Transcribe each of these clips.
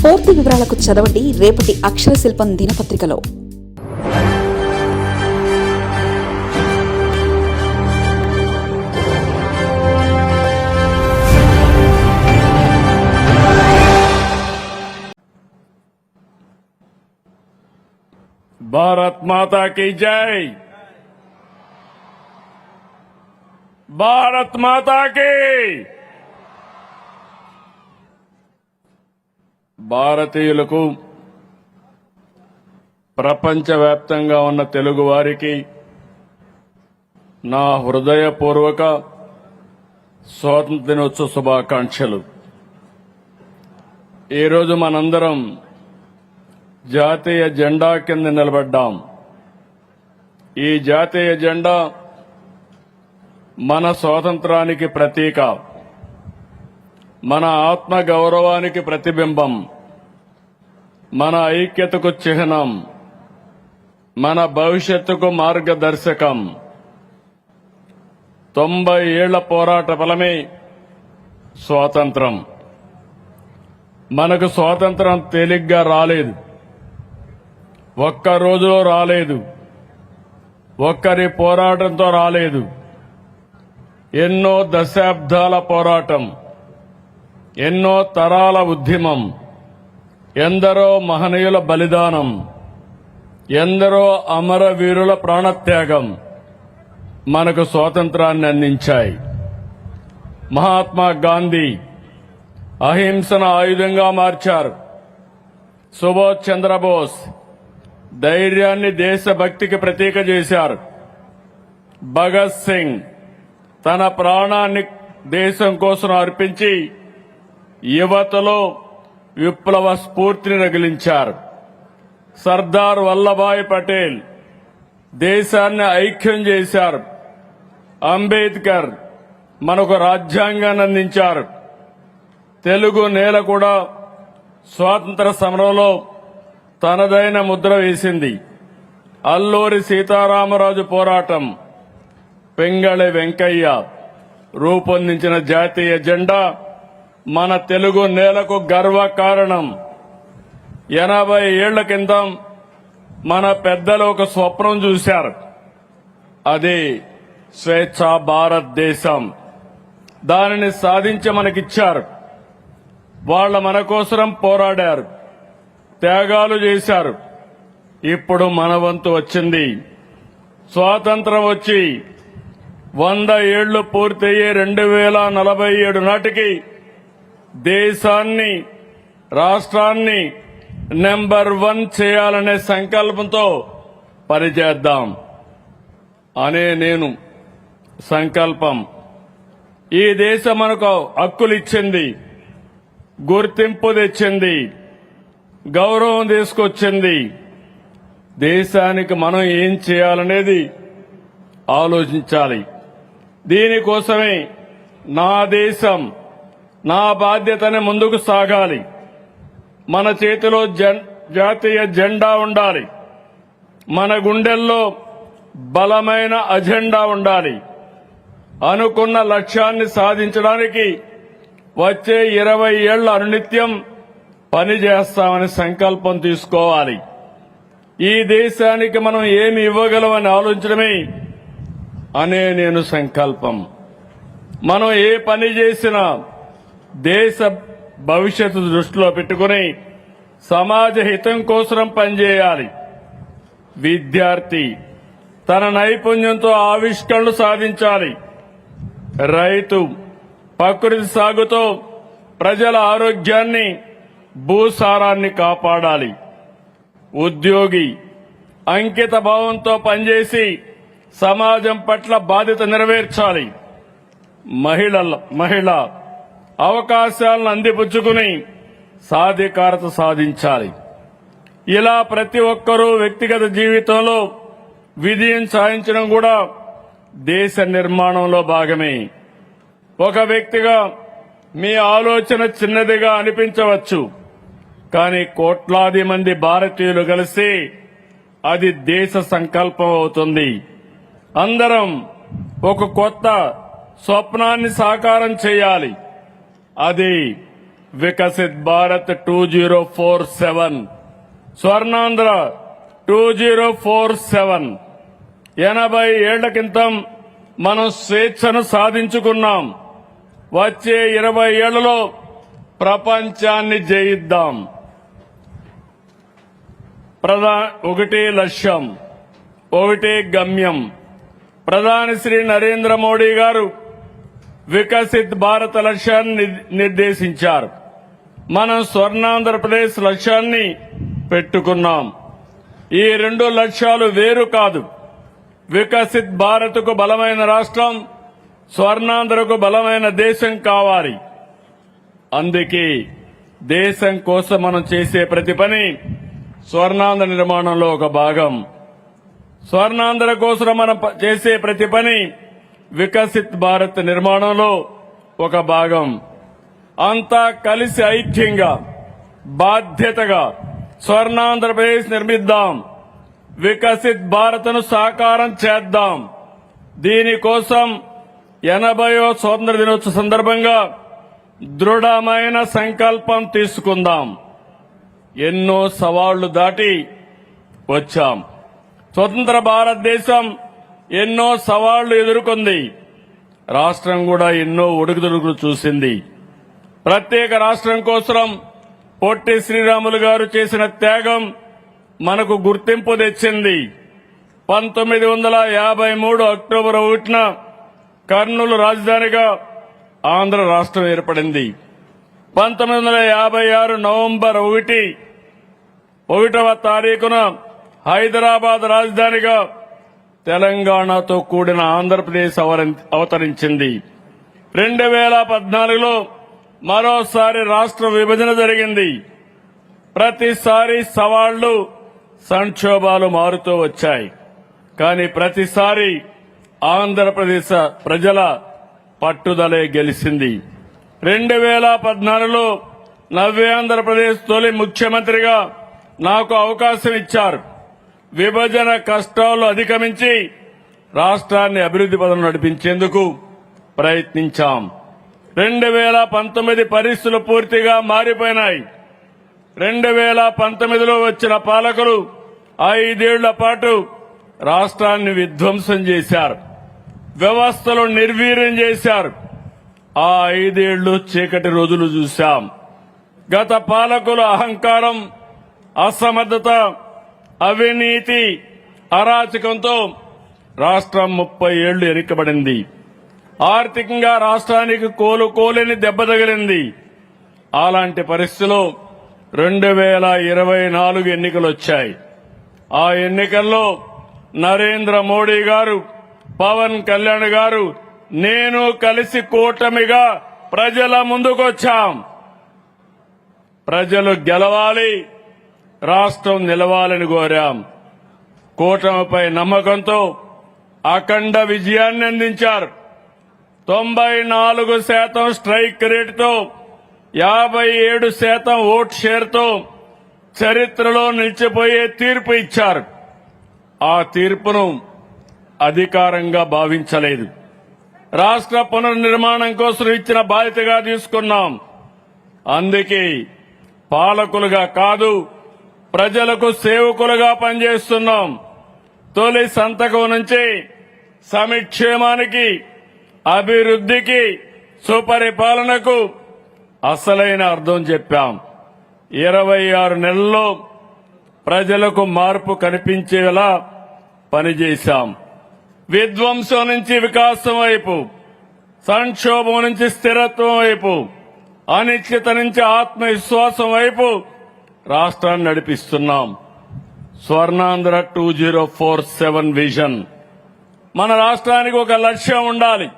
పూర్తి వివరాలకు చదవండి రేపటి అక్షర శిల్పం దినపత్రికలో. भारत माता की जय. भारत माता की. భారతీయులకు ప్రపంచవ్యాప్తంగా ఉన్న తెలుగు వారికి నా హృదయపూర్వక స్వాతంత్ర్య దినోత్సవ శుభాకాంక్షలు. ఈరోజు మనందరం జాతీయ జెండా కింద నిలబడ్డాం. ఈ జాతీయ జెండా మన స్వాతంత్రానికి ప్రతీక, మన ఆత్మ గౌరవానికి ప్రతిబింబం, మన ఐక్యతకు చిహ్నం, మన భవిష్యత్తుకు మార్గదర్శకం. 90 ఏళ్ల పోరాట ఫలమే స్వాతంత్రం. మనకు స్వాతంత్రం తేలిగ్గా రాలేదు, ఒక్క రోజులో రాలేదు, ఒక్కరి పోరాటంతో రాలేదు. ఎన్నో దశాబ్దాల పోరాటం, ఎన్నో తరాల ఉద్యమం, ఎందరో మహనీయుల బలిదానం, ఎందరో అమరవీరుల ప్రాణత్యాగం మనకు స్వాతంత్రాన్ని అందించాయి. మహాత్మా గాంధీ అహింసను ఆయుధంగా మార్చారు. సుభాష్ చంద్రబోస్ ధైర్యాన్ని దేశభక్తికి ప్రతీక చేశారు. భగత్ సింగ్ తన ప్రాణాన్ని దేశం కోసం అర్పించి యువతలో విప్లవ స్ఫూర్తిని రగిలించారు. సర్దార్ వల్లభాయ్ పటేల్ దేశాన్ని ఐక్యం చేశారు. అంబేద్కర్ మనకు రాజ్యాంగాన్ని అందించారు. తెలుగు నేల కూడా స్వాతంత్ర సమరంలో తనదైన ముద్ర వేసింది. అల్లూరి సీతారామరాజు పోరాటం, పింగళి వెంకయ్య రూపొందించిన జాతీయ జెండా మన తెలుగు నేలకు గర్వకారణం. 80 ఏళ్ల కిందం మన పెద్దలు ఒక స్వప్నం చూశారు. అది స్వేచ్ఛా భారతదేశం. దానిని సాధించి మనకిచ్చారు. వాళ్ళ మన కోసం పోరాడారు, త్యాగాలు చేశారు. ఇప్పుడు మన వంతు వచ్చింది. స్వాతంత్రం వచ్చి 100 ఏళ్లు పూర్తయ్యే 2047 నాటికి దేశాన్ని, రాష్ట్రాన్ని నెంబర్ 1 చేయాలనే సంకల్పంతో పనిచేద్దాం అనే నేను సంకల్పం. ఈ దేశం మనకు హక్కులిచ్చింది, గుర్తింపు తెచ్చింది, గౌరవం తీసుకొచ్చింది. దేశానికి మనం ఏం చేయాలనేది ఆలోచించాలి. దీనికోసమే నా దేశం, నా బాధ్యతని ముందుకు సాగాలి. మన చేతిలో జాతీయ జెండా ఉండాలి. మన గుండెల్లో బలమైన అజెండా ఉండాలి. అనుకున్న లక్ష్యాన్ని సాధించడానికి వచ్చే 20 ఏళ్ల అనునిత్యం పనిచేస్తామని సంకల్పం తీసుకోవాలి. ఈ దేశానికి మనం ఏమి ఇవ్వగలమని ఆలోచించడమే అనే నేను సంకల్పం. మనం ఏ పని చేసినా దేశ భవిష్యత్తు దృష్టిలో పెట్టుకుని సమాజ హితం కోసం పనిచేయాలి. విద్యార్థి తన నైపుణ్యంతో ఆవిష్కరణలు సాధించాలి. రైతు ప్రకృతి సాగుతో ప్రజల ఆరోగ్యాన్ని, భూసారాన్ని కాపాడాలి. ఉద్యోగి అంకిత భావంతో పనిచేసి సమాజం పట్ల బాధ్యత నెరవేర్చాలి. మహిళ అవకాశాలను అందిపుచ్చుకుని సాధికారత సాధించాలి. ఇలా ప్రతి ఒక్కరూ వ్యక్తిగత జీవితంలో విజయం సాధించడం కూడా దేశ నిర్మాణంలో భాగమే. ఒక వ్యక్తిగా మీ ఆలోచన చిన్నదిగా అనిపించవచ్చు, కానీ కోట్లాది మంది భారతీయులు కలిసి అది దేశ సంకల్పం అవుతుంది. అందరం ఒక కొత్త స్వప్నాన్ని సాకారం చేయాలి. అది వికసిత్ భారత్ 2047, స్వర్ణాంధ్ర 2047. 80 ఏళ్ల క్రితం మనం స్వేచ్ఛను సాధించుకున్నాం. వచ్చే 20 ఏళ్లలో ప్రపంచాన్ని జయిద్దాం. ఒకటే లక్ష్యం, ఒకటే గమ్యం. ప్రధాని శ్రీ నరేంద్ర మోడీ గారు వికసిత్ భారత్ లక్ష్యాన్ని నిర్దేశించారు. మనం స్వర్ణాంధ్రప్రదేశ్ లక్ష్యాన్ని పెట్టుకున్నాం. ఈ రెండు లక్ష్యాలు వేరు కాదు. వికసిత్ భారత్కు బలమైన రాష్ట్రం, స్వర్ణాంధ్రకు బలమైన దేశం కావాలి. అందుకే దేశం కోసం మనం చేసే ప్రతి పని స్వర్ణాంధ్ర నిర్మాణంలో ఒక భాగం. స్వర్ణాంధ్ర కోసం మనం చేసే ప్రతి పని వికసిత్ భారత్ నిర్మాణంలో ఒక భాగం. అంతా కలిసి ఐక్యంగా, బాధ్యతగా స్వర్ణాంధ్రప్రదేశ్ నిర్మిద్దాం. వికసిత్ భారత్ను సాకారం చేద్దాం. దీనికోసం 80వ స్వాతంత్ర దినోత్సవ సందర్భంగా దృఢమైన సంకల్పం తీసుకుందాం. ఎన్నో సవాళ్లు దాటి వచ్చాం. స్వతంత్ర భారతదేశం ఎన్నో సవాళ్లు ఎదుర్కొంది. రాష్ట్రం కూడా ఎన్నో ఒడుకుదొడుకులు చూసింది. ప్రత్యేక రాష్ట్రం కోసం పొట్టి శ్రీరాములు గారు చేసిన త్యాగం మనకు గుర్తింపు తెచ్చింది. 1953 అక్టోబర్ 1న కర్నూలు రాజధానిగా ఆంధ్ర రాష్ట్రం ఏర్పడింది. 1956 నవంబర్ 1వ తారీఖున హైదరాబాద్ రాజధానిగా తెలంగాణతో కూడిన ఆంధ్రప్రదేశ్ అవతరించింది. 2014లో మరోసారి రాష్ట్ర విభజన జరిగింది. ప్రతిసారి సవాళ్లు, సంక్షోభాలు మారుతూ వచ్చాయి. కానీ ప్రతిసారి ఆంధ్రప్రదేశ్ ప్రజల పట్టుదలే గెలిచింది. 2014లో నవ్య ఆంధ్రప్రదేశ్ తొలి ముఖ్యమంత్రిగా నాకు అవకాశం ఇచ్చారు. విభజన కష్టాలు అధిగమించి రాష్ట్రాన్ని అభివృద్ధి పథంలో నడిపించేందుకు ప్రయత్నించాం. 2019 పరిస్థితులు పూర్తిగా మారిపోయినాయి. 2019లో వచ్చిన పాలకులు 5 ఏళ్ల పాటు రాష్ట్రాన్ని విధ్వంసం చేశారు. వ్యవస్థలు నిర్వీర్యం చేశారు. ఆ 5 ఏళ్లు చీకటి రోజులు చూశాం. గత పాలకుల అహంకారం, అసమర్థత, అవినీతి, అరాచకంతో రాష్ట్రం 30 ఏళ్లు వెనుకబడింది. ఆర్థికంగా రాష్ట్రానికి కోలుకోలేని దెబ్బ తగిలింది. అలాంటి పరిస్థితిలో 2024 ఎన్నికలు వచ్చాయి. ఆ ఎన్నికల్లో నరేంద్ర మోడీ గారు, పవన్ కళ్యాణ్ గారు, నేను కలిసి కూటమిగా ప్రజల ముందుకొచ్చాం. ప్రజలు గెలవాలి, రాష్ట్రం నిలవాలని కోరాం. కూటమిపై నమ్మకంతో అఖండ విజయాన్ని అందించారు. 94% స్ట్రైక్ రేటుతో, 57% ఓట్ షేర్తో చరిత్రలో నిలిచిపోయే తీర్పు ఇచ్చారు. ఆ తీర్పును అధికారంగా భావించలేదు. రాష్ట్ర పునర్నిర్మాణం కోసం ఇచ్చిన బాధ్యతగా తీసుకున్నాం. అందుకే పాలకులుగా కాదు, ప్రజలకు సేవకులుగా పనిచేస్తున్నాం. తొలి సంతకం నుంచి సంక్షేమానికి, అభివృద్ధికి, సుపరిపాలనకు అసలైన అర్థం చెప్పాం. 26 నెలల్లో ప్రజలకు మార్పు కనిపించేలా పనిచేశాం. విధ్వంసం నుంచి వికాసం వైపు, సంక్షోభం నుంచి స్థిరత్వం వైపు, అనిశ్చిత నుంచి ఆత్మవిశ్వాసం వైపు రాష్ట్రాన్ని నడిపిస్తున్నాం. స్వర్ణాంధ్ర 2047 విజన్. మన రాష్ట్రానికి ఒక లక్ష్యం ఉండాలి.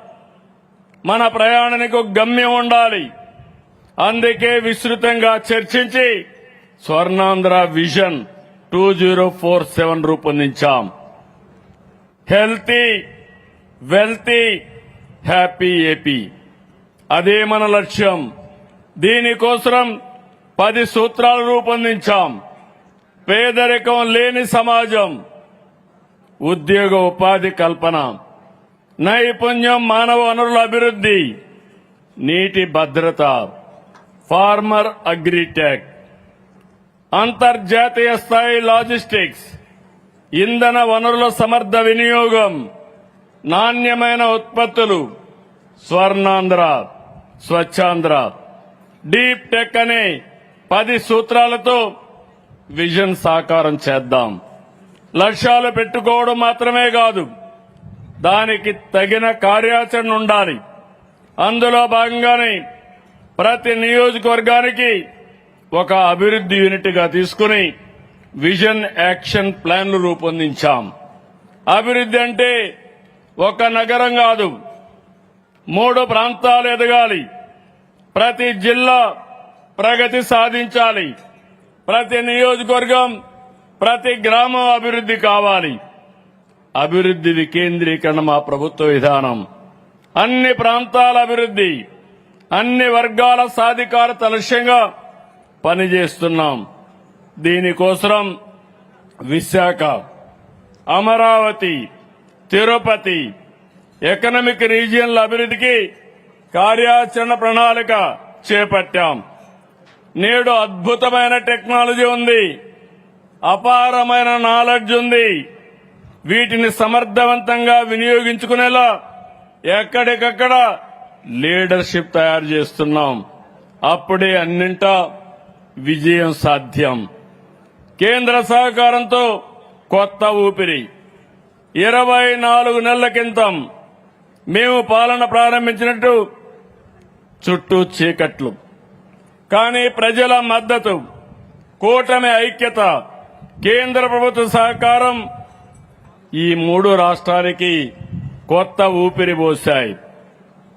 మన ప్రయాణానికి ఒక గమ్యం ఉండాలి. అందుకే విస్తృతంగా చర్చించి స్వర్ణాంధ్ర విజన్ 2047 రూపొందించాం. హెల్తీ, వెల్తీ, హ్యాపీ ఏపీ, అదే మన లక్ష్యం. దీనికోసం 10 సూత్రాలు రూపొందించాం. పేదరికం లేని సమాజం, ఉద్యోగ ఉపాధి కల్పన, నైపుణ్యం, మానవ వనరుల అభివృద్ధి, నీటి భద్రత, ఫార్మర్ అగ్రిటెక్, అంతర్జాతీయ స్థాయి లాజిస్టిక్స్, ఇంధన వనరుల సమర్థ వినియోగం, నాణ్యమైన ఉత్పత్తులు, స్వర్ణాంధ్ర, స్వచ్ఛాంధ్ర, డీప్ టెక్ అనే 10 సూత్రాలతో విజన్ సాకారం చేద్దాం. లక్ష్యాలు పెట్టుకోవడం మాత్రమే కాదు, దానికి తగిన కార్యాచరణ ఉండాలి. అందులో భాగంగానే ప్రతి నియోజకవర్గానికి ఒక అభివృద్ధి యూనిట్గా తీసుకుని విజన్ యాక్షన్ ప్లాన్లు రూపొందించాం. అభివృద్ధి అంటే ఒక నగరం కాదు, 3 ప్రాంతాలు ఎదగాలి. ప్రతి జిల్లా ప్రగతి సాధించాలి. ప్రతి నియోజకవర్గం, ప్రతి గ్రామం అభివృద్ధి కావాలి. అభివృద్ధి వికేంద్రీకరణ మా ప్రభుత్వ విధానం. అన్ని ప్రాంతాల అభివృద్ధి, అన్ని వర్గాల సాధికారత లక్ష్యంగా పనిచేస్తున్నాం. దీనికోసం విశాఖ, అమరావతి, తిరుపతి ఎకనామిక్ రీజియన్ల అభివృద్ధికి కార్యాచరణ ప్రణాళిక చేపట్టాం. నేడు అద్భుతమైన టెక్నాలజీ ఉంది, అపారమైన నాలెడ్జ్ ఉంది. వీటిని సమర్థవంతంగా వినియోగించుకునేలా ఎక్కడికక్కడ లీడర్షిప్ తయారు చేస్తున్నాం. అప్పుడే అన్నింటా విజయం సాధ్యం. కేంద్ర సహకారంతో కొత్త ఊపిరి. 24 నెలల క్రితం మేము పాలన ప్రారంభించినట్టు చుట్టూ చీకట్లు, కానీ ప్రజల మద్దతు, కూటమి ఐక్యత, కేంద్ర ప్రభుత్వ సహకారం ఈ 3 రాష్ట్రాలకి కొత్త ఊపిరి పోశాయి.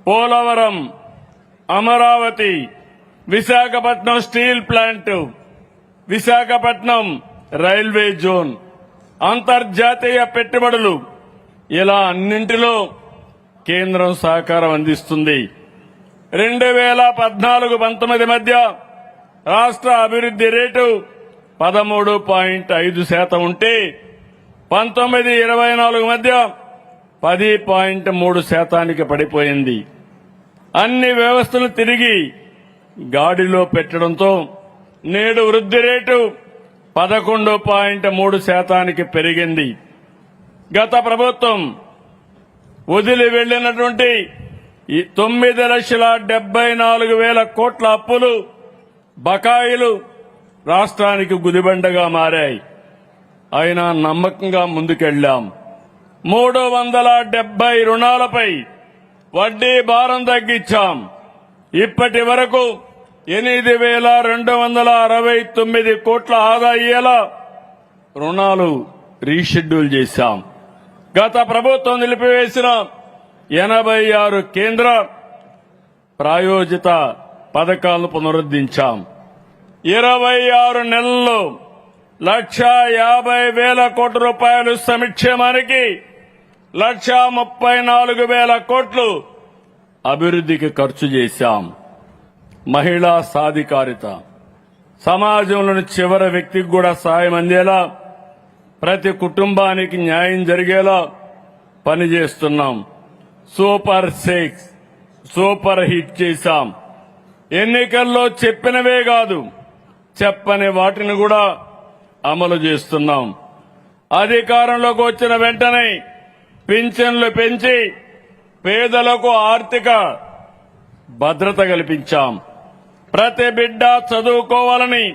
Polavaram, Amaravati, Visakhapatnam steel plant, Visakhapatnam railway zone, అంతర్జాతీయ పెట్టుబడులు, ఇలా అన్నింటిలో కేంద్రం సహకారం అందిస్తుంది. 2014-19 మధ్య రాష్ట్ర అభివృద్ధి రేటు 13.5% ఉంటే 19-24 మధ్య 10.3% పడిపోయింది. అన్ని వ్యవస్థలు తిరిగి గాడిలో పెట్టడంతో నేడు వృద్ధి రేటు 11.3% పెరిగింది. గత ప్రభుత్వం వదిలి వెళ్లినటువంటి 9,74,000 కోట్ల అప్పులు, బకాయిలు రాష్ట్రానికి గుదిబండగా మారాయి. అయినా నమ్మకంగా ముందుకెళ్లాం. 370 రుణాలపై వడ్డీ భారం తగ్గించాం. ఇప్పటి వరకు 8,269 కోట్ల ఆదా అయ్యేలా రుణాలు రీషెడ్యూల్ చేశాం. గత ప్రభుత్వం నిలిపివేసిన 86 కేంద్ర ప్రాయోజిత పథకాలను పునరుద్ధరించాం. 26 నెలల్లో 1,50,000 కోట్ల రూపాయలు సంక్షేమానికి, 1,34,000 కోట్లు అభివృద్ధికి ఖర్చు చేశాం. మహిళా సాధికారిత, సమాజంలోని చివరి వ్యక్తికి కూడా సహాయం అందేలా, ప్రతి కుటుంబానికి న్యాయం జరిగేలా పనిచేస్తున్నాం. సూపర్ 6 సూపర్ హిట్ చేశాం. ఎన్నికల్లో చెప్పినవే కాదు, చెప్పని వాటిని కూడా అమలు చేస్తున్నాం. అధికారంలోకి వచ్చిన వెంటనే పింఛన్లు పెంచి పేదలకు ఆర్థిక భద్రత కల్పించాం. ప్రతి బిడ్డ చదువుకోవాలని,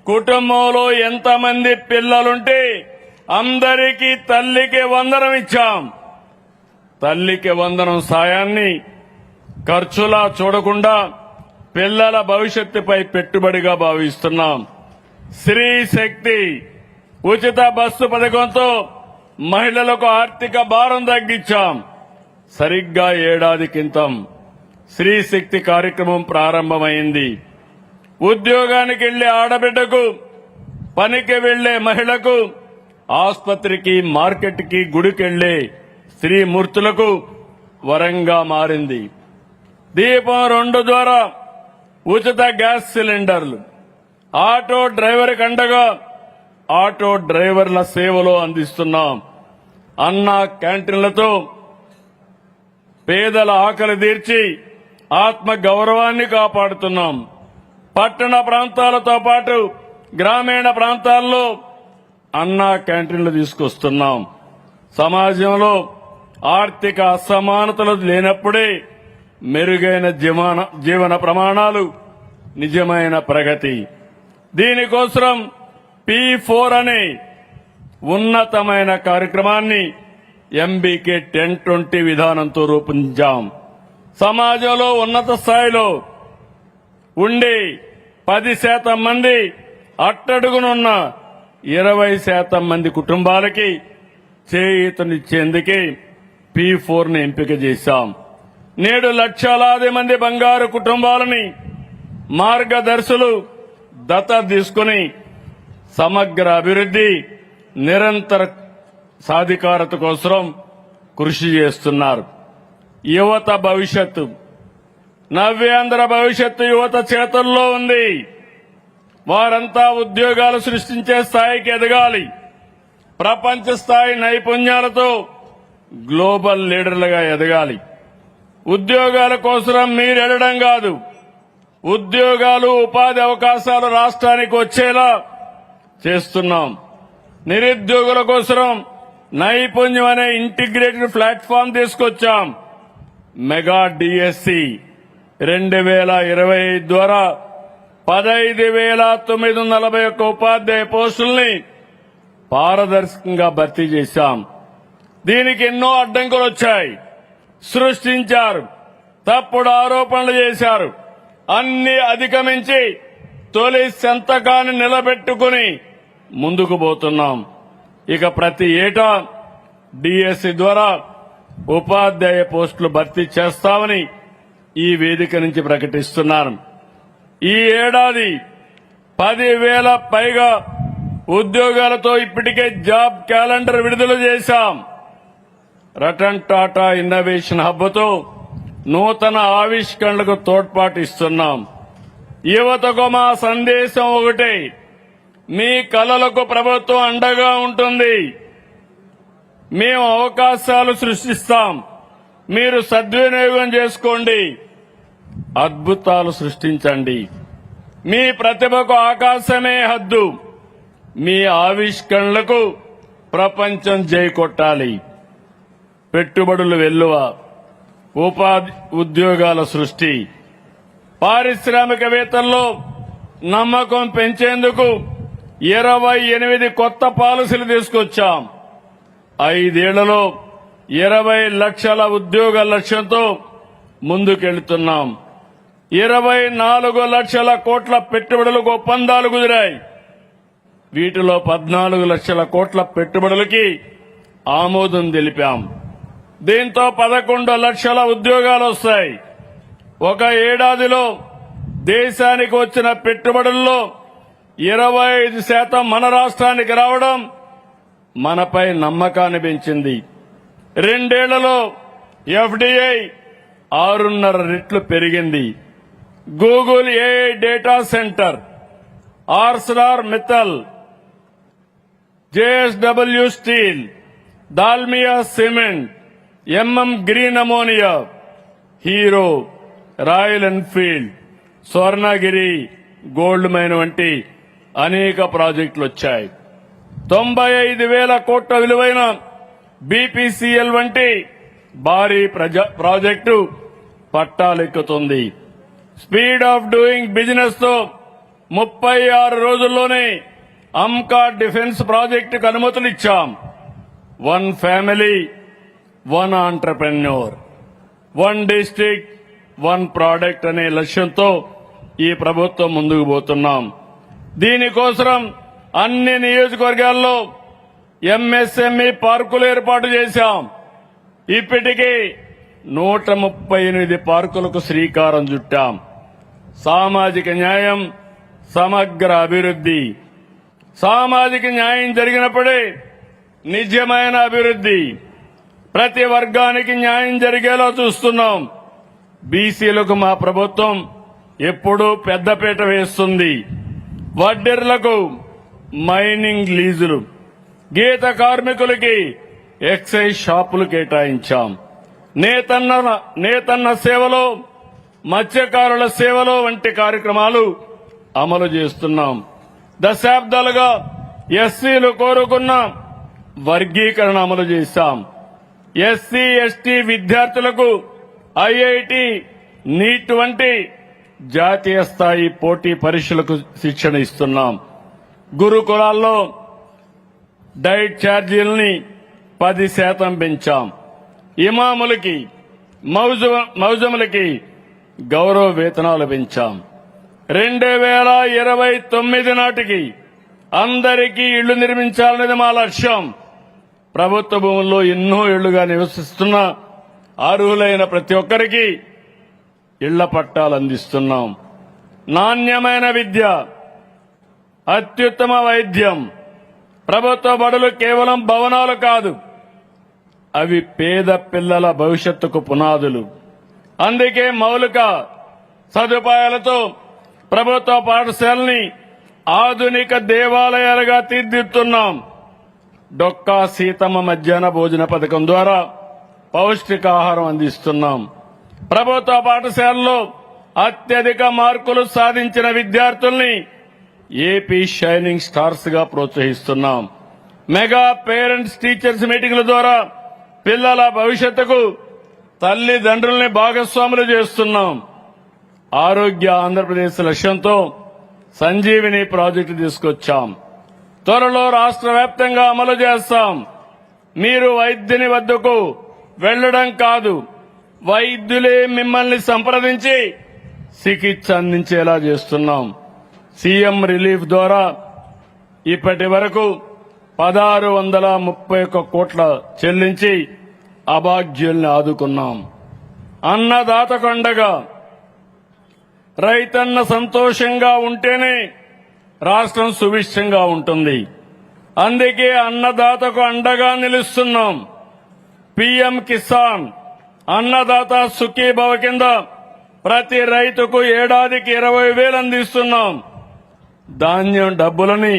కుటుంబంలో ఎంతమంది పిల్లలుంటే అందరికీ తల్లికి వందనం ఇచ్చాం. తల్లికి వందనం సాయాన్ని ఖర్చులా చూడకుండా పిల్లల భవిష్యత్తుపై పెట్టుబడిగా భావిస్తున్నాం. స్త్రీ శక్తి ఉచిత బస్సు పథకంతో మహిళలకు ఆర్థిక భారం తగ్గించాం. సరిగ్గా ఏడాది క్రితం స్త్రీ శక్తి కార్యక్రమం ప్రారంభమైంది. ఉద్యోగానికి వెళ్లే ఆడబిడ్డకు, పనికి వెళ్లే మహిళకు, ఆసుపత్రికి, మార్కెట్కి, గుడికెళ్లే స్త్రీ మూర్తులకు వరంగా మారింది. దీపం 2 ద్వారా ఉచిత గ్యాస్ సిలిండర్లు, ఆటో డ్రైవర్ కండగా ఆటో డ్రైవర్ల సేవలో అందిస్తున్నాం. అన్న క్యాంటీన్లతో పేదల ఆకలి తీర్చి ఆత్మ గౌరవాన్ని కాపాడుతున్నాం. పట్టణ ప్రాంతాలతో పాటు గ్రామీణ ప్రాంతాల్లో అన్నా క్యాంటీన్లు తీసుకొస్తున్నాం. సమాజంలో ఆర్థిక అసమానతలు లేనప్పుడే మెరుగైన జీవన ప్రమాణాలు, నిజమైన ప్రగతి. దీనికోసం P4 అనే ఉన్నతమైన కార్యక్రమాన్ని MBK 1020 విధానంతో రూపొందించాం. సమాజంలో ఉన్నత స్థాయిలో ఉండి 10% మంది అట్టడుగునున్న 20% మంది కుటుంబాలకి చేయూతనిచ్చేందుకే P4 ని ఎంపిక చేశాం. నేడు లక్షలాది మంది బంగారు కుటుంబాలని మార్గదర్శులు దత్తత తీసుకుని సమగ్ర అభివృద్ధి, నిరంతర సాధికారత కోసం కృషి చేస్తున్నారు. యువత భవిష్యత్తు, నవ్యాంధ్ర భవిష్యత్తు యువత చేతుల్లో ఉంది. వారంతా ఉద్యోగాలు సృష్టించే స్థాయికి ఎదగాలి. ప్రపంచ స్థాయి నైపుణ్యాలతో గ్లోబల్ లీడర్లుగా ఎదగాలి. ఉద్యోగాల కోసం మీరు ఎడడం కాదు, ఉద్యోగాలు, ఉపాధి అవకాశాలు రాష్ట్రానికి వచ్చేలా చేస్తున్నాం. నిరుద్యోగుల కోసం నైపుణ్యం అనే ఇంటిగ్రేటెడ్ ప్లాట్ఫామ్ తీసుకొచ్చాం. మెగా డిఎస్సి 2025 ద్వారా 15,941 ఉపాధ్యాయ పోస్టుల్ని పారదర్శకంగా భర్తీ చేశాం. దీనికి ఎన్నో అడ్డంకులు వచ్చాయి. సృష్టించారు, తప్పుడు ఆరోపణలు చేశారు. అన్ని అధిగమించి తొలి సంతకాన్ని నిలబెట్టుకుని ముందుకు పోతున్నాం. ఇక ప్రతి ఏటా డిఎస్సి ద్వారా ఉపాధ్యాయ పోస్టులు భర్తీ చేస్తామని ఈ వేదిక నుంచి ప్రకటిస్తున్నాను. ఈ ఏడాది 10,000 పైగా ఉద్యోగాలతో ఇప్పటికే జాబ్ క్యాలెండర్ విడుదల చేశాం. రతన్ టాటా ఇన్నోవేషన్ హబ్తో నూతన ఆవిష్కరణలకు తోడ్పాటు ఇస్తున్నాం. యువతకు మా సందేశం ఒకటే: మీ కలలకు ప్రభుత్వం అండగా ఉంటుంది. మేము అవకాశాలు సృష్టిస్తాం, మీరు సద్వినియోగం చేసుకోండి, అద్భుతాలు సృష్టించండి. మీ ప్రతిభకు ఆకాశమే హద్దు. మీ ఆవిష్కరణలకు ప్రపంచం జై కొట్టాలి. పెట్టుబడులు వెల్లువ, ఉపాధి, ఉద్యోగాల సృష్టి, పారిశ్రామికవేత్తల్లో నమ్మకం పెంచేందుకు 28 కొత్త పాలసీలు తీసుకొచ్చాం. 5 ఏళ్లలో 20 లక్షల ఉద్యోగ లక్ష్యంతో ముందుకెళ్తున్నాం. 24 లక్షల కోట్ల పెట్టుబడులకు ఒప్పందాలు కుదిరాయి. వీటిలో 14 లక్షల కోట్ల పెట్టుబడులకి ఆమోదం తెలిపాం. దీంతో 11 లక్షల ఉద్యోగాలు వస్తాయి. ఒక ఏడాదిలో దేశానికి వచ్చిన పెట్టుబడుల్లో 25% మన రాష్ట్రానికి రావడం మనపై నమ్మకాన్ని పెంచింది. 2 ఏళ్లలో FDI 6.5 రెట్లు పెరిగింది. Google AI data centre, Arcelor Mittal, JSW steel, Dalmia cement, MM green ammonia, Hero, Royal Enfield, Swarnagiri gold mine వంటి అనేక ప్రాజెక్టులు వచ్చాయి. 95,000 కోట్ల విలువైన BPCL వంటి భారీ ప్రాజెక్టు పట్టాలెక్కుతుంది. స్పీడ్ ఆఫ్ డూయింగ్ బిజినెస్ తో 36 రోజుల్లోనే అమ్కా డిఫెన్స్ ప్రాజెక్టుకు అనుమతులు ఇచ్చాం. 1 ఫ్యామిలీ 1 ఆంటర్ప్రెన్యూర్, 1 డిస్ట్రిక్ట్ 1 ప్రాడక్ట్ అనే లక్ష్యంతో ఈ ప్రభుత్వం ముందుకు పోతున్నాం. దీనికోసం అన్ని నియోజకవర్గాల్లో MSME పార్కులు ఏర్పాటు చేశాం. ఇప్పటికీ 138 పార్కులకు శ్రీకారం చుట్టాం. సామాజిక న్యాయం, సమగ్ర అభివృద్ధి. సామాజిక న్యాయం జరిగినప్పుడే నిజమైన అభివృద్ధి. ప్రతి వర్గానికి న్యాయం జరిగేలా చూస్తున్నాం. బీసీలకు మా ప్రభుత్వం ఎప్పుడూ పెద్దపీట వేస్తుంది. వడ్డెర్లకు మైనింగ్ లీజులు, గీత కార్మికులకి ఎక్సైజ్ షాపులు కేటాయించాం. నేతన్న సేవలో, మత్స్యకారుల సేవలో వంటి కార్యక్రమాలు అమలు చేస్తున్నాం. దశాబ్దాలుగా ఎస్సీలు కోరుకున్న వర్గీకరణ అమలు చేశాం. ఎస్సీ ఎస్టీ విద్యార్థులకు ఐఐటి నీట్ వంటి జాతీయ స్థాయి పోటీ పరీక్షలకు శిక్షణ ఇస్తున్నాం. గురుకులాల్లో డైట్ ఛార్జీలని 10% పెంచాం. ఇమాములకి మౌజములకి గౌరవ వేతనాలు పెంచాం. 2029 నాటికి అందరికీ ఇళ్లు నిర్మించాలనేది మా లక్ష్యం. ప్రభుత్వ భూముల్లో ఎన్నో ఇళ్లుగా నివసిస్తున్న అర్హులైన ప్రతి ఒక్కరికి ఇళ్ల పట్టాలు అందిస్తున్నాం. నాణ్యమైన విద్య, అత్యుత్తమ వైద్యం. ప్రభుత్వ బడులు కేవలం భవనాలు కాదు, అవి పేద పిల్లల భవిష్యత్తుకు పునాదులు. అందుకే మౌలిక సదుపాయాలతో ప్రభుత్వ పాఠశాలని ఆధునిక దేవాలయాలుగా తీర్చిదిద్దుతున్నాం. డొక్కా సీతమ్మ మధ్యాహ్న భోజన పథకం ద్వారా పౌష్టికాహారం అందిస్తున్నాం. ప్రభుత్వ పాఠశాలలో అత్యధిక మార్కులు సాధించిన విద్యార్థుల్ని ఏపీ షైనింగ్ స్టార్స్ గా ప్రోత్సహిస్తున్నాం. మెగా పేరెంట్స్ టీచర్స్ మీటింగ్ల ద్వారా పిల్లల భవిష్యత్తుకు తల్లిదండ్రుల్ని భాగస్వాములు చేస్తున్నాం. ఆరోగ్య ఆంధ్రప్రదేశ్ లక్ష్యంతో సంజీవిని ప్రాజెక్టు తీసుకొచ్చాం. త్వరలో రాష్ట్ర వ్యాప్తంగా అమలు చేస్తాం. మీరు వైద్యుని వద్దకు వెళ్లడం కాదు, వైద్యులే మిమ్మల్ని సంప్రదించి చికిత్స అందించేలా చేస్తున్నాం. సీఎం రిలీఫ్ ద్వారా ఇప్పటి వరకు 1631 కోట్ల చెల్లించి అభాగ్యుల్ని ఆదుకున్నాం. అన్నదాతకు అండగా, రైతన్న సంతోషంగా ఉంటేనే రాష్ట్రం సుభిక్షంగా ఉంటుంది. అందుకే అన్నదాతకు అండగా నిలుస్తున్నాం. పీఎం కిసాన్ అన్నదాత సుఖీభవ కింద ప్రతి రైతుకు ఏడాదికి 20,000 అందిస్తున్నాం. ధాన్యం డబ్బులని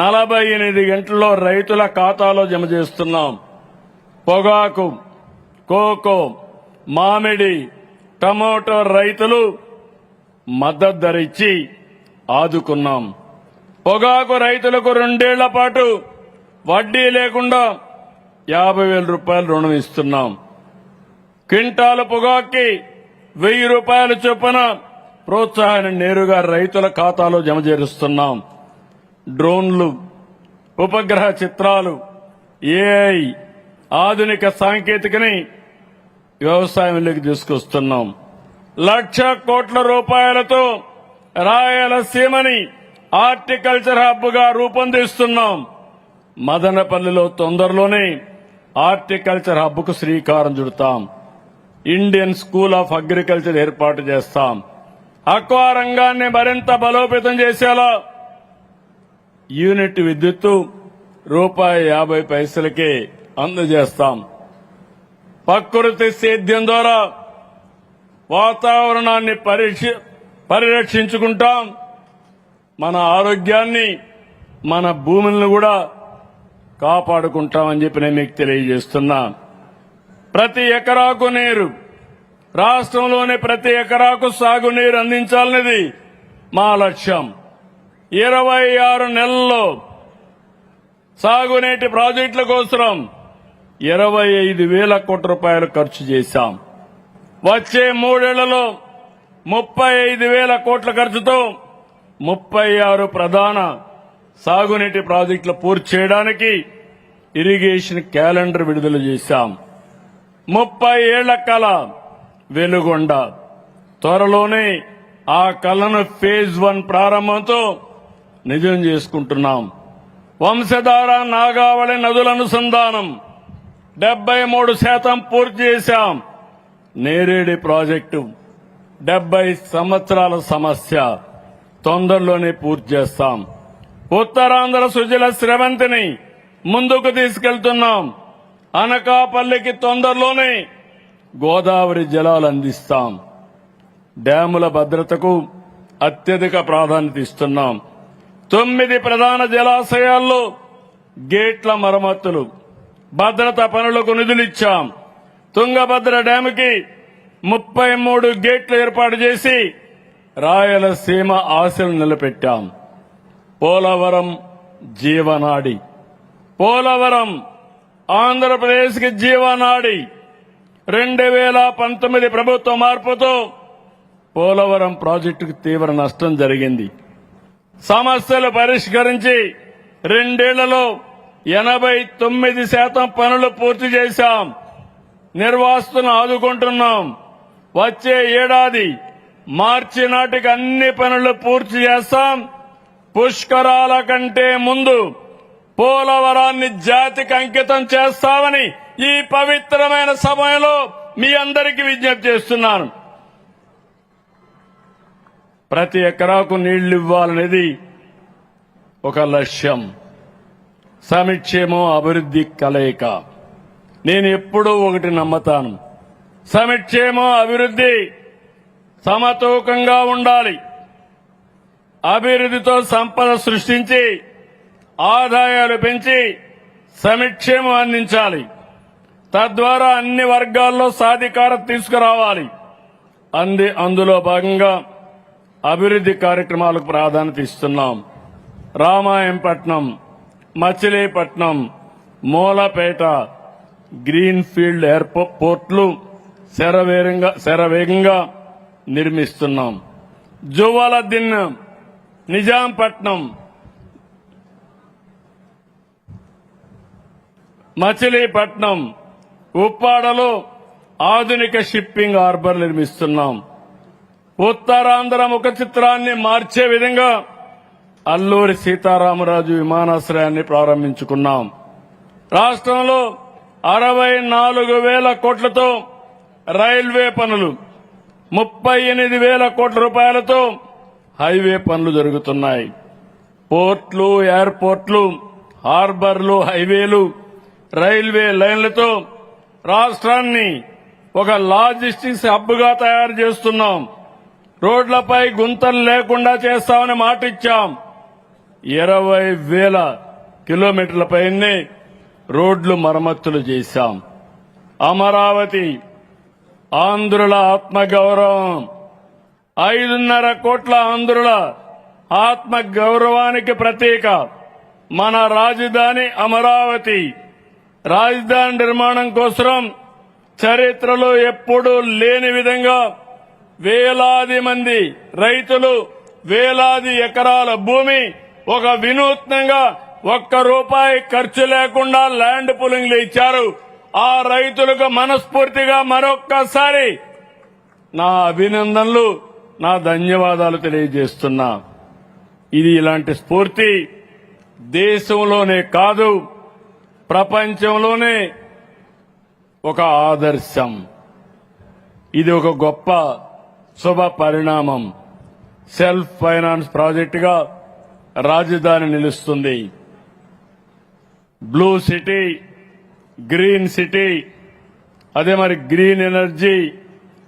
48 గంటల్లో రైతుల ఖాతాలో జమ చేస్తున్నాం. పొగాకు, కోకో, మామిడి, టమోటో రైతులు మద్దతు ధర ఇచ్చి ఆదుకున్నాం. పొగాకు రైతులకు 2 ఏళ్ల పాటు వడ్డీ లేకుండా 50,000 రూపాయలు రుణం ఇస్తున్నాం. క్వింటాలు పొగాక్కి 1,000 రూపాయల చొప్పున ప్రోత్సాహాన్ని నేరుగా రైతుల ఖాతాలో జమ చేస్తున్నాం. డ్రోన్లు, ఉపగ్రహ చిత్రాలు, ఏఐ, ఆధునిక సాంకేతికని వ్యవసాయంలోకి తీసుకొస్తున్నాం. 1,00,000 కోట్ల రూపాయలతో రాయలసీమని హార్టికల్చర్ హబ్ గా రూపొందిస్తున్నాం. మదనపల్లిలో తొందరలోనే హార్టికల్చర్ హబ్ కు శ్రీకారం చుడతాం. ఇండియన్ స్కూల్ ఆఫ్ అగ్రికల్చర్ ఏర్పాటు చేస్తాం. అక్వా రంగాన్ని మరింత బలోపేతం చేసేలా యూనిట్ విద్యుత్తు ₹50 అందజేస్తాం. ప్రకృతి సేద్యం ద్వారా వాతావరణాన్ని పరిరక్షించుకుంటాం. మన ఆరోగ్యాన్ని, మన భూములను కూడా కాపాడుకుంటామని చెప్పి నేను మీకు తెలియజేస్తున్నా. ప్రతి ఎకరాకు నీరు, రాష్ట్రంలోని ప్రతి ఎకరాకు సాగునీరు అందించాలనేది మా లక్ష్యం. 26 నెలల్లో సాగునీటి ప్రాజెక్టుల కోసం 25,000 కోట్ల రూపాయలు ఖర్చు చేశాం. వచ్చే 3 ఏళ్లలో 35,000 కోట్ల ఖర్చుతో 36 ప్రధాన సాగునీటి ప్రాజెక్టులు పూర్తి చేయడానికి ఇరిగేషన్ క్యాలెండర్ విడుదల చేశాం. 30 ఏళ్ల కల వెలుగొండ. త్వరలోనే ఆ కలను ఫేజ్ 1 ప్రారంభంతో నిజం చేసుకుంటున్నాం. వంశధార, నాగావళి నదుల అనుసంధానం 73% పూర్తి చేశాం. నేరేడి ప్రాజెక్టు 70 సంవత్సరాల సమస్య, తొందరలోనే పూర్తి చేస్తాం. ఉత్తరాంధ్ర సుజల స్రవంతిని ముందుకు తీసుకెళ్తున్నాం. అనకాపల్లికి తొందరలోనే గోదావరి జలాలు అందిస్తాం. డ్యాముల భద్రతకు అత్యధిక ప్రాధాన్యత ఇస్తున్నాం. 9 ప్రధాన జలాశయాల్లో గేట్ల మరమ్మతులు, భద్రతా పనులకు నిధులిచ్చాం. తుంగభద్ర డ్యాముకి 33 గేట్లు ఏర్పాటు చేసి రాయలసీమ ఆశలు నిలబెట్టాం. పోలవరం జీవనాడి. పోలవరం ఆంధ్రప్రదేశ్కి జీవనాడి. 2019 ప్రభుత్వ మార్పుతో పోలవరం ప్రాజెక్టుకు తీవ్ర నష్టం జరిగింది. సమస్యలు పరిష్కరించి 2 ఏళ్లలో 89% పనులు పూర్తి చేశాం. నిర్వాసితులను ఆదుకుంటున్నాం. వచ్చే ఏడాది మార్చి నాటికి అన్ని పనులు పూర్తి చేస్తాం. పుష్కరాల కంటే ముందు పోలవరాన్ని జాతికి అంకితం చేస్తామని ఈ పవిత్రమైన సమయంలో మీ అందరికీ విజ్ఞప్తి చేస్తున్నాను. ప్రతి ఎకరాకు నీళ్లు ఇవ్వాలనేది ఒక లక్ష్యం. సంక్షేమం అభివృద్ధి కలయిక. నేను ఎప్పుడూ ఒకటి నమ్ముతాను. సంక్షేమం అభివృద్ధి సమతూకంగా ఉండాలి. అభివృద్ధితో సంపద సృష్టించి ఆదాయాలు పెంచి సంక్షేమం అందించాలి. తద్వారా అన్ని వర్గాల్లో సాధికారత తీసుకురావాలి. అందులో భాగంగా అభివృద్ధి కార్యక్రమాలకు ప్రాధాన్యత ఇస్తున్నాం. రామాయంపట్నం, మచిలీపట్నం, మూలపేట గ్రీన్ ఫీల్డ్ ఎయిర్పోర్ట్లు శరవేగంగా నిర్మిస్తున్నాం. జువ్వాలద్దీన్, నిజాంపట్నం, మచిలీపట్నం, ఉప్పాడలో ఆధునిక షిప్పింగ్ హార్బర్ నిర్మిస్తున్నాం. ఉత్తరాంధ్ర ముఖ చిత్రాన్ని మార్చే విధంగా అల్లూరి సీతారామరాజు విమానాశ్రయాన్ని ప్రారంభించుకున్నాం. రాష్ట్రంలో 64,000 కోట్లతో రైల్వే పనులు, 38,000 కోట్ల రూపాయలతో హైవే పనులు జరుగుతున్నాయి. పోర్ట్లు, ఎయిర్పోర్ట్లు, హార్బర్లు, హైవేలు, రైల్వే లైన్లతో రాష్ట్రాన్ని ఒక లాజిస్టిక్స్ హబ్గా తయారు చేస్తున్నాం. రోడ్లపై గుంతలు లేకుండా చేస్తామని మాట ఇచ్చాం. 20,000 కిలోమీటర్లపైనే రోడ్లు మరమ్మతులు చేశాం. అమరావతి ఆంధ్రుల ఆత్మగౌరవం. 5.5 కోట్ల ఆంధ్రుల ఆత్మగౌరవానికి ప్రతీక మన రాజధాని అమరావతి. రాజధాని నిర్మాణం కోసం చరిత్రలో ఎప్పుడూ లేని విధంగా వేలాది మంది రైతులు, వేలాది ఎకరాల భూమి ఒక వినూత్నంగా ₹1 ఖర్చు లేకుండా ల్యాండ్ పూలింగ్ ఇచ్చారు. ఆ రైతులకు మనస్ఫూర్తిగా మరొక్కసారి నా అభినందనలు, నా ధన్యవాదాలు తెలియజేస్తున్నా. ఇది ఇలాంటి స్ఫూర్తి దేశంలోనే కాదు ప్రపంచంలోనే ఒక ఆదర్శం. ఇది ఒక గొప్ప శుభ పరిణామం. సెల్ఫ్ ఫైనాన్స్ ప్రాజెక్టుగా రాజధాని నిలుస్తుంది. బ్లూ సిటీ, గ్రీన్ సిటీ, అదే మరి green energy,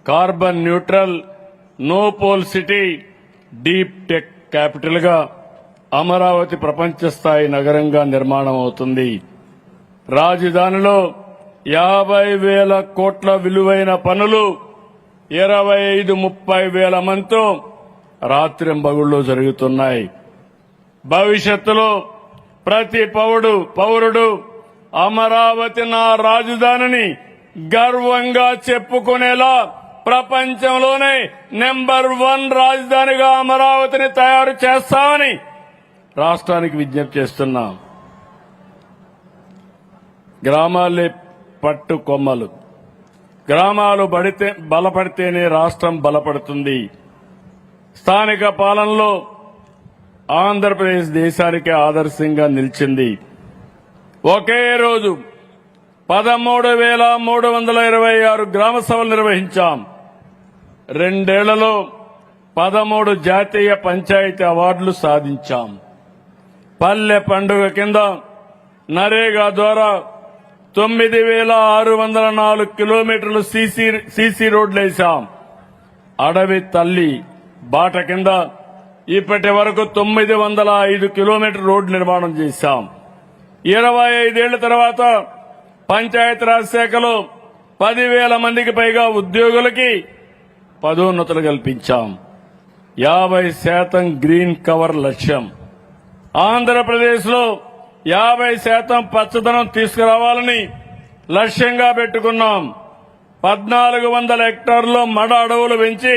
carbon neutral, no pole city, deep tech capital గా అమరావతి ప్రపంచ స్థాయి నగరంగా నిర్మాణం అవుతుంది. రాజధానిలో 50,000 కోట్ల విలువైన పనులు 25-30 వేల మందితో రాత్రింబగుళ్లు జరుగుతున్నాయి. భవిష్యత్తులో ప్రతి పౌరుడు అమరావతి నా రాజధానిని గర్వంగా చెప్పుకునేలా ప్రపంచంలోనే నెంబర్ 1 రాజధానిగా అమరావతిని తయారు చేస్తామని రాష్ట్రానికి విజ్ఞప్తి చేస్తున్నాం. గ్రామాలే పట్టు కొమ్మలు. గ్రామాలు బలపడితేనే రాష్ట్రం బలపడుతుంది. స్థానిక పాలనలో ఆంధ్రప్రదేశ్ దేశానికి ఆదర్శంగా నిలిచింది. ఒకే రోజు 13,326 గ్రామ సభలు నిర్వహించాం. 2 ఏళ్లలో 13 జాతీయ పంచాయతీ అవార్డులు సాధించాం. పల్లె పండుగ కింద నరేగా ద్వారా 9,604 కిలోమీటర్లు సీసీ రోడ్లు వేశాం. అడవి తల్లి బాట కింద ఇప్పటి వరకు 905 కిలోమీటర్ రోడ్డు నిర్మాణం చేశాం. 25 ఏళ్ల తర్వాత పంచాయతీరాజ్ శాఖలో 10,000 మందికి పైగా ఉద్యోగులకి పదోన్నతులు కల్పించాం. 50% గ్రీన్ కవర్ లక్ష్యం. ఆంధ్రప్రదేశ్లో 50% పచ్చదనం తీసుకురావాలని లక్ష్యంగా పెట్టుకున్నాం. 1400 హెక్టార్లో మడ అడవులు పెంచి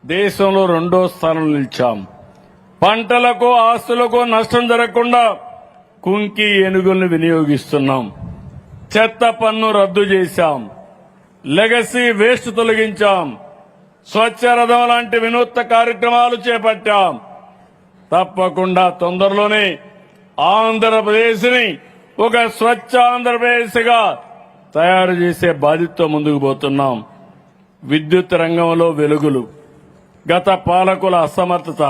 దేశంలో 2వ స్థానంలో నిలిచాం. పంటలకు ఆస్తులకు నష్టం జరగకుండా కుంకి ఏనుగులను వినియోగిస్తున్నాం. చెత్త పన్ను రద్దు చేశాం. Legacy waste తొలగించాం. స్వచ్ఛ రథం లాంటి వినూత్న కార్యక్రమాలు చేపట్టాం. తప్పకుండా తొందరలోనే ఆంధ్రప్రదేశ్ ని ఒక స్వచ్ఛ ఆంధ్రప్రదేశ్ గా తయారు చేసే బాధ్యతతో ముందుకు పోతున్నాం. విద్యుత్ రంగంలో వెలుగులు. గత పాలకుల అసమర్థత,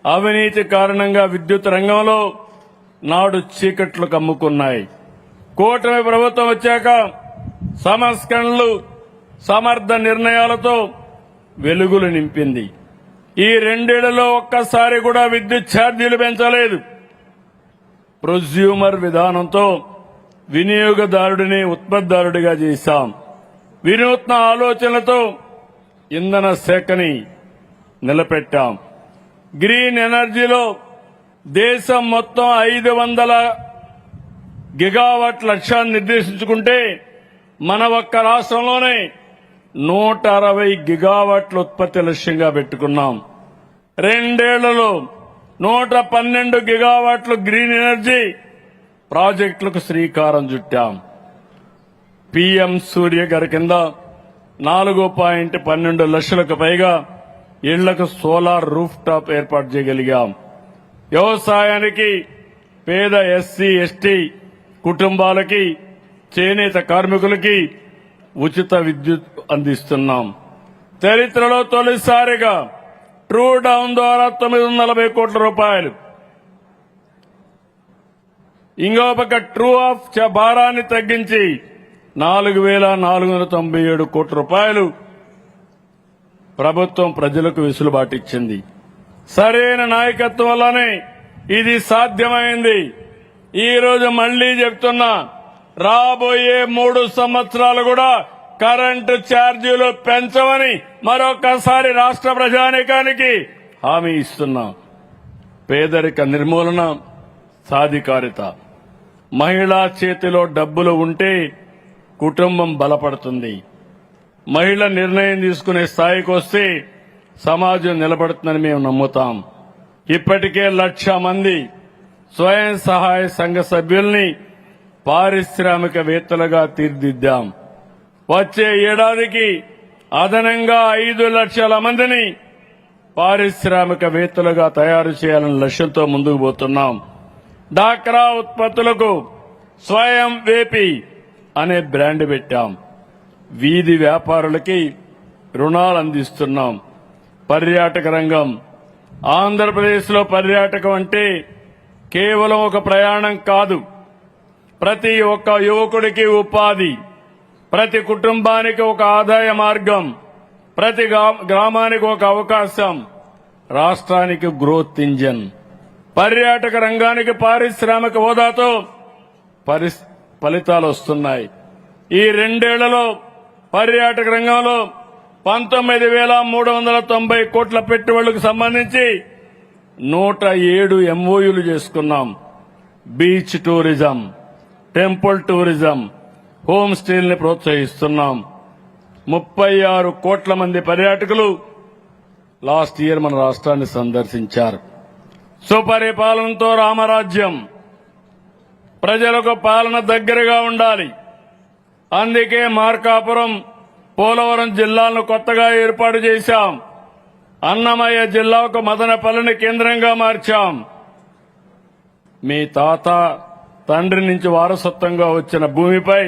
అవినీతి కారణంగా విద్యుత్ రంగంలో నాడు చీకట్లు కమ్ముకున్నాయి. కూటమి ప్రభుత్వం వచ్చాక సంస్కరణలు, సమర్థ నిర్ణయాలతో వెలుగులు నింపింది. ఈ 2 ఏళ్లలో ఒక్కసారి కూడా విద్యుత్ ఛార్జీలు పెంచలేదు. ప్రొజ్యూమర్ విధానంతో వినియోగదారుడిని ఉత్పత్తిదారుడిగా చేశాం. వినూత్న ఆలోచనలతో ఇంధన శాఖని నిలబెట్టాం. గ్రీన్ ఎనర్జీలో దేశం మొత్తం 500 గిగావాట్ లక్ష్యాన్ని నిర్దేశించుకుంటే మన ఒక్క రాష్ట్రంలోనే 160 గిగావాట్ల ఉత్పత్తి లక్ష్యంగా పెట్టుకున్నాం. 2 ఏళ్లలో 112 గిగావాట్లు గ్రీన్ ఎనర్జీ ప్రాజెక్టులకు శ్రీకారం చుట్టాం. పీఎం సూర్య గారి కింద 4.12 లక్షలకు పైగా ఇళ్లకు సోలార్ రూఫ్ టాప్ ఏర్పాటు చేయగలిగాం. వ్యవసాయానికి, పేద ఎస్సీ ఎస్టీ కుటుంబాలకి, చేనేత కార్మికులకి ఉచిత విద్యుత్ అందిస్తున్నాం. చరిత్రలో తొలిసారిగా ట్రూ డౌన్ ద్వారా 940 కోట్ల రూపాయలు, ఇంకో పక్క ట్రూ ఆఫ్ భారాన్ని తగ్గించి 4,497 కోట్ల రూపాయలు ప్రభుత్వం ప్రజలకు వెసులుబాటు ఇచ్చింది. సరైన నాయకత్వం వల్లనే ఇది సాధ్యమైంది. ఈ రోజు మళ్లీ చెప్తున్నా, రాబోయే 3 సంవత్సరాలు కూడా కరెంటు ఛార్జీలు పెంచమని మరొకసారి రాష్ట్ర ప్రజానీకానికి హామీ ఇస్తున్నాం. పేదరిక నిర్మూలన, సాధికారిత. మహిళా చేతిలో డబ్బులు ఉంటే కుటుంబం బలపడుతుంది. మహిళ నిర్ణయం తీసుకునే స్థాయికి వస్తే సమాజం నిలబడుతుందని మేము నమ్ముతాం. ఇప్పటికే 1,00,000 మంది స్వయం సహాయ సంఘ సభ్యుల్ని పారిశ్రామికవేత్తలుగా తీర్చిదిద్దాం. వచ్చే ఏడాదికి అదనంగా 5 లక్షల మందిని పారిశ్రామికవేత్తలుగా తయారు చేయాలనే లక్ష్యంతో ముందుకు పోతున్నాం. డాక్రా ఉత్పత్తులకు స్వయం వేపి అనే బ్రాండ్ పెట్టాం. వీధి వ్యాపారులకి రుణాలు అందిస్తున్నాం. పర్యాటక రంగం. ఆంధ్రప్రదేశ్లో పర్యాటకం అంటే కేవలం ఒక ప్రయాణం కాదు. ప్రతి ఒక్క యువకుడికి ఉపాధి, ప్రతి కుటుంబానికి ఒక ఆదాయ మార్గం, ప్రతి గ్రామానికి ఒక అవకాశం, రాష్ట్రానికి గ్రోత్ ఇంజన్. పర్యాటక రంగానికి పారిశ్రామిక హోదాతో ఫలితాలు వస్తున్నాయి. ఈ 2 ఏళ్లలో పర్యాటక రంగంలో 19,390 కోట్ల పెట్టుబడులకు సంబంధించి 107 ఎంఓయూలు చేసుకున్నాం. Beach tourism, temple tourism, home స్టేల్ని ప్రోత్సహిస్తున్నాం. 36 కోట్ల మంది పర్యాటకులు లాస్ట్ ఇయర్ మన రాష్ట్రాన్ని సందర్శించారు. సుపరిపాలనతో రామరాజ్యం. ప్రజలకు పాలన దగ్గరగా ఉండాలి. అందుకే మార్కాపురం, పోలవరం జిల్లాలను కొత్తగా ఏర్పాటు చేశాం. అన్నమయ్య జిల్లాకు మదనపల్లిని కేంద్రంగా మార్చాం. మీ తాత, తండ్రి నుంచి వారసత్వంగా వచ్చిన భూమిపై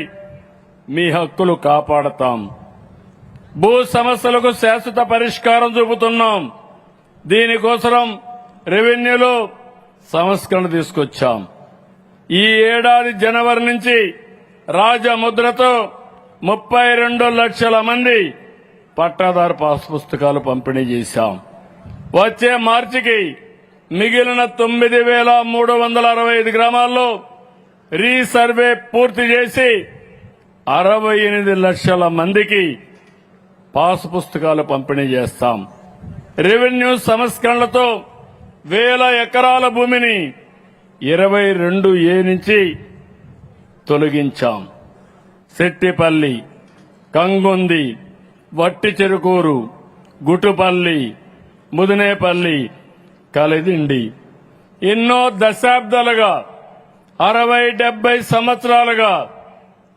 మీ హక్కులు కాపాడతాం. భూ సమస్యలకు శాశ్వత పరిష్కారం చూపుతున్నాం. దీనికోసం రెవెన్యూలో సంస్కరణ తీసుకొచ్చాం. ఈ ఏడాది జనవరి నుంచి రాజముద్రతో 32 లక్షల మంది పట్టాదారు పాస్ పుస్తకాలు పంపిణీ చేశాం. వచ్చే మార్చికి మిగిలిన 9,365 గ్రామాల్లో రీసర్వే పూర్తి చేసి 68 లక్షల మందికి పాస్ పుస్తకాలు పంపిణీ చేస్తాం. రెవెన్యూ సంస్కరణలతో వేల ఎకరాల భూమిని 22A నుంచి తొలగించాం. సెట్టిపల్లి, కంగుంది, వట్టి చెరుకూరు, గుటుపల్లి, ముదినేపల్లి, కలిదిండి ఎన్నో దశాబ్దాలుగా 60-70 సంవత్సరాలుగా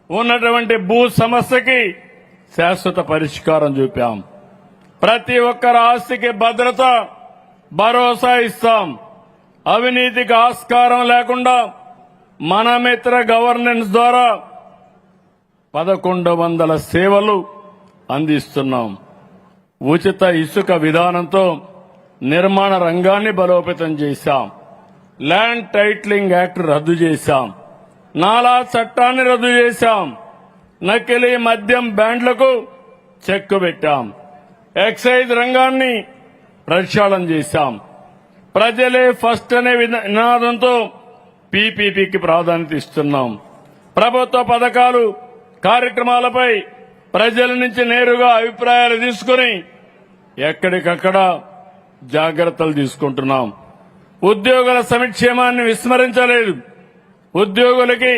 ఉన్నటువంటి భూ సమస్యకి శాశ్వత పరిష్కారం చూపాం. ప్రతి ఒక్కరి ఆస్తికి భద్రత, భరోసా ఇస్తాం. అవినీతికి ఆస్కారం లేకుండా మన మిత్ర గవర్నెన్స్ ద్వారా 1100 సేవలు అందిస్తున్నాం. ఉచిత ఇసుక విధానంతో నిర్మాణ రంగాన్ని బలోపేతం చేశాం. ల్యాండ్ టైటిలింగ్ యాక్ట్ రద్దు చేశాం. నాలా చట్టాన్ని రద్దు చేశాం. నకిలీ మద్యం బ్యాండ్లకు చెక్కు పెట్టాం. ఎక్సైజ్ రంగాన్ని ప్రక్షాళన చేశాం. ప్రజలే ఫస్ట్ అనే నినాదంతో పీపీపీకి ప్రాధాన్యత ఇస్తున్నాం. ప్రభుత్వ పథకాలు, కార్యక్రమాలపై ప్రజల నుంచి నేరుగా అభిప్రాయాలు తీసుకుని ఎక్కడికక్కడ జాగ్రత్తలు తీసుకుంటున్నాం. ఉద్యోగుల సంక్షేమాన్ని విస్మరించలేదు. ఉద్యోగులకి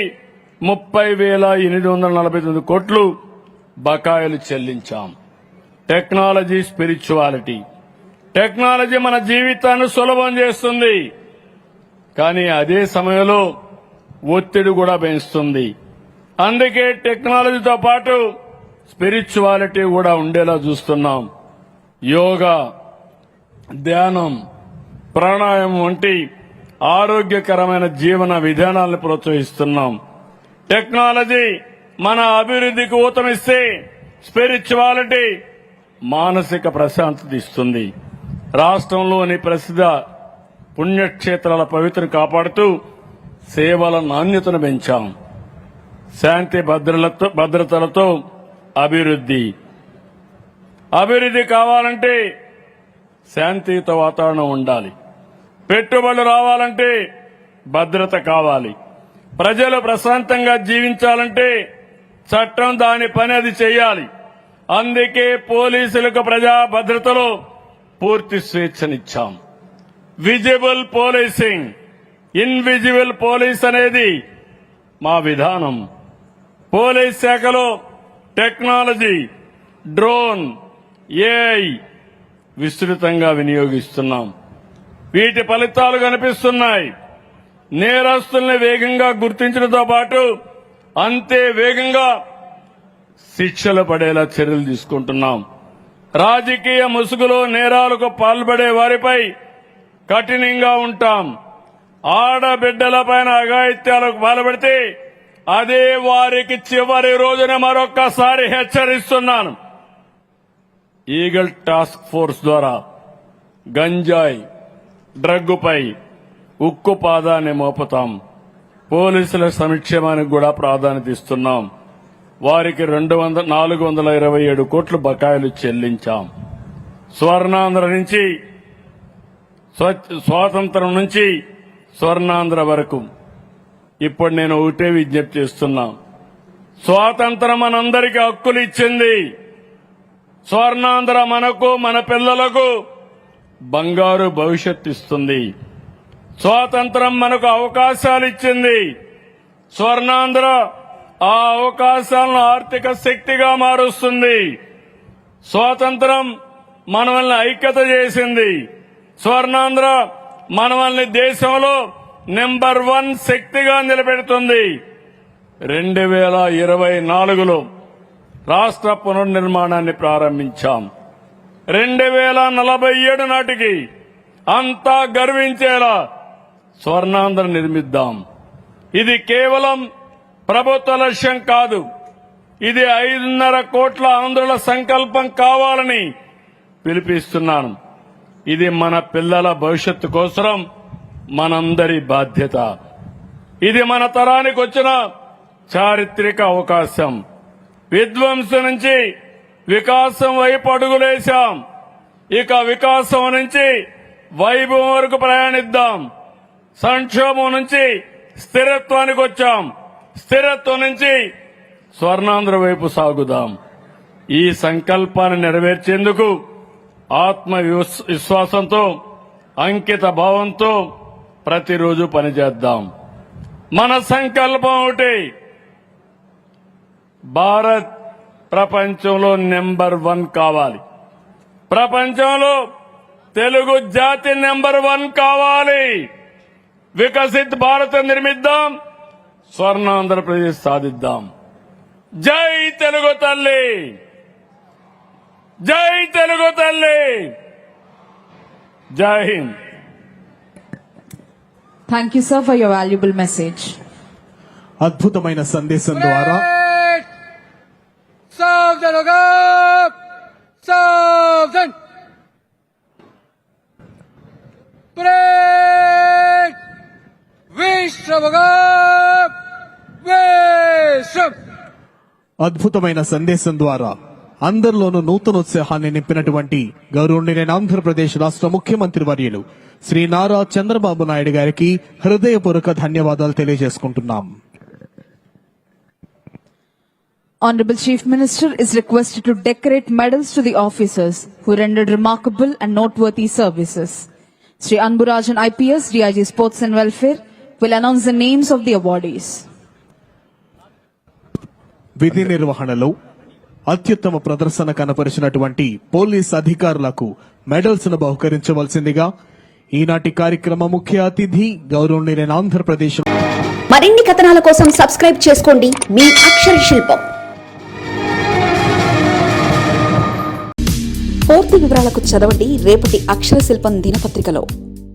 30,849 కోట్లు బకాయిలు చెల్లించాం. Technology, spirituality. టెక్నాలజీ మన జీవితాన్ని సులభం చేస్తుంది, కానీ అదే సమయంలో ఒత్తిడి కూడా పెంచుతుంది. అందుకే టెక్నాలజీతో పాటు స్పిరిచువాలిటీ కూడా ఉండేలా చూస్తున్నాం. యోగా, ధ్యానం, ప్రాణాయామం వంటి ఆరోగ్యకరమైన జీవన విధానాలను ప్రోత్సహిస్తున్నాం. టెక్నాలజీ మన అభివృద్ధికి ఊతమిస్తే స్పిరిచువాలిటీ మానసిక ప్రశాంతత ఇస్తుంది. రాష్ట్రంలోని ప్రసిద్ధ పుణ్యక్షేత్రాల పవిత్రను కాపాడుతూ సేవల నాణ్యతను పెంచాం. శాంతి భద్రతలతో అభివృద్ధి కావాలంటే శాంతియుత వాతావరణం ఉండాలి. పెట్టుబడులు రావాలంటే భద్రత కావాలి. ప్రజలు ప్రశాంతంగా జీవించాలంటే చట్టం దాని పని అది చేయాలి. అందుకే పోలీసులకు ప్రజా భద్రతలో పూర్తి స్వేచ్ఛనిచ్చాం. విజిబుల్ పోలీసింగ్, ఇన్విజిబుల్ పోలీస్ అనేది మా విధానం. పోలీస్ శాఖలో టెక్నాలజీ, డ్రోన్, ఏఐ విస్తృతంగా వినియోగిస్తున్నాం. వీటి ఫలితాలు కనిపిస్తున్నాయి. నేరస్తుల్ని వేగంగా గుర్తించడంతో పాటు అంతే వేగంగా శిక్షలు పడేలా చర్యలు తీసుకుంటున్నాం. రాజకీయ ముసుగులో నేరాలకు పాల్పడే వారిపై కఠినంగా ఉంటాం. ఆడబిడ్డలపైన అఘాయిత్యాలకు పాల్పడితే అదే వారికి చివరి రోజున మరొక్కసారి హెచ్చరిస్తున్నాను. ఈగల్ టాస్క్ ఫోర్స్ ద్వారా గంజాయి, డ్రగ్గుపై ఉక్కు పాదాన్ని మోపుతాం. పోలీసుల సంక్షేమానికి కూడా ప్రాధాన్యత ఇస్తున్నాం. వారికి 427 కోట్లు బకాయిలు చెల్లించాం. స్వర్ణాంధ్ర నుంచి, స్వాతంత్రం నుంచి స్వర్ణాంధ్ర వరకు ఇప్పుడు నేను ఒకటే విజ్ఞప్తి చేస్తున్నా. స్వాతంత్రం మనందరికీ హక్కులు ఇచ్చింది. స్వర్ణాంధ్ర మనకు, మన పిల్లలకు బంగారు భవిష్యత్తు ఇస్తుంది. స్వాతంత్రం మనకు అవకాశాలు ఇచ్చింది. స్వర్ణాంధ్ర ఆ అవకాశాలను ఆర్థిక శక్తిగా మారుస్తుంది. స్వాతంత్రం మనల్ని ఐక్యత చేసింది. స్వర్ణాంధ్ర మనల్ని దేశంలో నెంబర్ 1 శక్తిగా నిలబెడుతుంది. 2024లో రాష్ట్ర పునర్నిర్మాణాన్ని ప్రారంభించాం. 2047 నాటికి అంతా గర్వించేలా స్వర్ణాంధ్ర నిర్మిద్దాం. ఇది కేవలం ప్రభుత్వ లక్ష్యం కాదు. ఇది 5.5 కోట్ల ఆంధ్రుల సంకల్పం కావాలని పిలుపునిస్తున్నాను. ఇది మన పిల్లల భవిష్యత్తు కోసం మనందరి బాధ్యత. ఇది మన తరానికి వచ్చిన చారిత్రక అవకాశం. విధ్వంసం నుంచి వికాసం వైపు అడుగులేశాం. ఇక వికాసం నుంచి వైభవం వరకు ప్రయాణిద్దాం. సంక్షోభం నుంచి స్థిరత్వానికి వచ్చాం. స్థిరత్వం నుంచి స్వర్ణాంధ్ర వైపు సాగుదాం. ఈ సంకల్పాన్ని నెరవేర్చేందుకు విశ్వాసంతో అంకిత భావంతో ప్రతిరోజు పనిచేద్దాం. మన సంకల్పం ఒకటి, భారత్ ప్రపంచంలో నెంబర్ 1 కావాలి. ప్రపంచంలో తెలుగు జాతి నెంబర్ 1 కావాలి. వికసిత్ భారత్ నిర్మిద్దాం, స్వర్ణ ఆంధ్రప్రదేశ్ సాధిద్దాం. జై తెలుగు తల్లి, జై తెలుగు తల్లి, జై Hind. Thank you, sir, for your valuable message. అద్భుతమైన సందేశం ద్వారా सावधान होगा, सावधान. परेड विश्व होगा, विश्व. అద్భుతమైన సందేశం ద్వారా అందరిలోనూ నూతనోత్సాహాన్ని నింపినటువంటి గౌరవనీయులైన ఆంధ్రప్రదేశ్ రాష్ట్ర ముఖ్యమంత్రి వర్యులు శ్రీ నారా చంద్రబాబు నాయుడు గారికి హృదయపూర్వక ధన్యవాదాలు తెలియజేసుకుంటున్నాం. Honorable Chief Minister is requested to decorate medals to the officers who rendered remarkable and noteworthy services. Sri Anburajan IPS, DIG Sports and Welfare, will announce the names of the awardees. విధి నిర్వహణలో అత్యుత్తమ ప్రదర్శన కనపరిచినటువంటి police అధికారులకు medals ను బహుకరించవలసిందిగా ఈనాటి కార్యక్రమ ముఖ్య అతిథి గౌరవనీయులైన ఆంధ్రప్రదేశ్. మరిన్ని కథనాల కోసం సబ్స్క్రైబ్ చేసుకోండి మీ అక్షర శిల్పం. పూర్తి వివరాలకు చదవండి రేపటి అక్షర శిల్పం దినపత్రికలో.